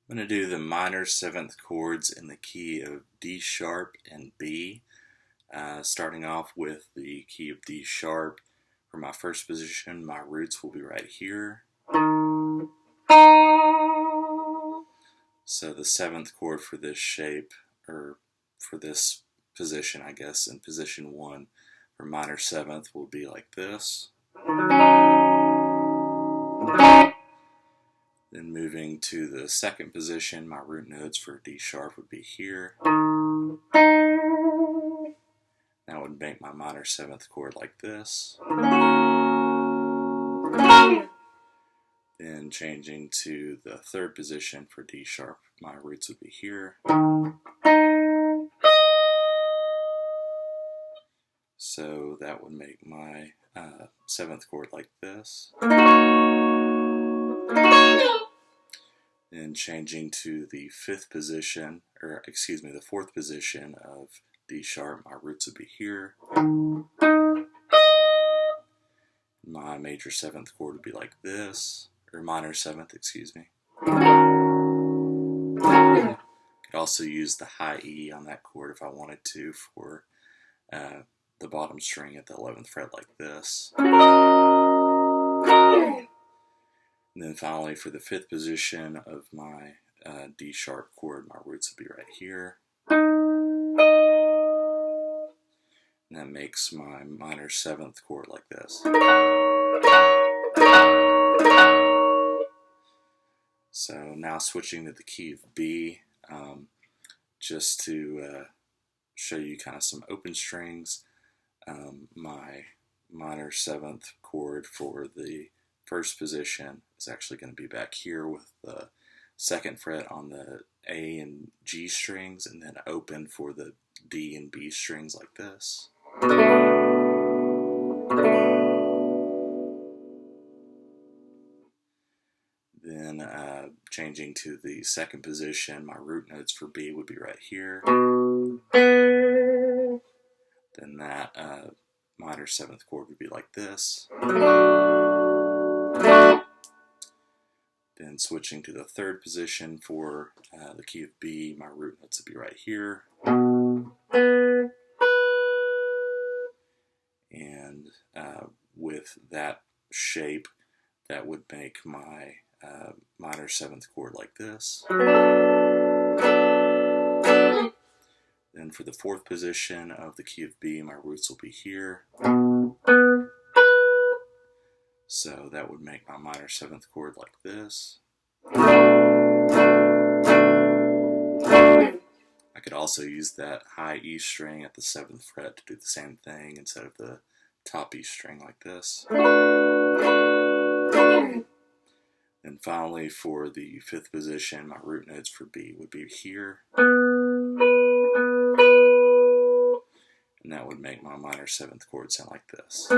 I'm going to do the minor 7th chords in the key of D sharp and B. Starting off with the key of D sharp. For my first position, my roots will be right here. So the 7th chord for this shape, or for this position, I guess, in position 1 for minor 7th will be like this. Then moving to the second position, my root notes for D sharp would be here. That would make my minor 7th chord like this. Then changing to the third position for D sharp, my roots would be here. So that would make my 7th chord like this. Then changing to the fifth position, or excuse me, the fourth position of D sharp, my roots would be here. My major 7th chord would be like this, or minor 7th, excuse me. Could also use the high E on that chord if I wanted to for the bottom string at the 11th fret like this. And then finally for the fifth position of my D sharp chord, my roots would be right here. And that makes my minor 7th chord like this. So now switching to the key of B, just to show you kind of some open strings. My minor 7th chord for the first position is actually going to be back here with the 2nd fret on the A and G strings, and then open for the D and B strings like this. Then changing to the second position, my root notes for B would be right here. Then that minor 7th chord would be like this. Then switching to the third position for the key of B, my root notes would be right here. And with that shape, that would make my minor 7th chord like this. Then for the fourth position of the key of B, my roots will be here. So that would make my minor 7th chord like this. I could also use that high E string at the 7th fret to do the same thing instead of the top E string like this. And finally, for the fifth position, my root notes for B would be here. And that would make my minor 7th chord sound like this.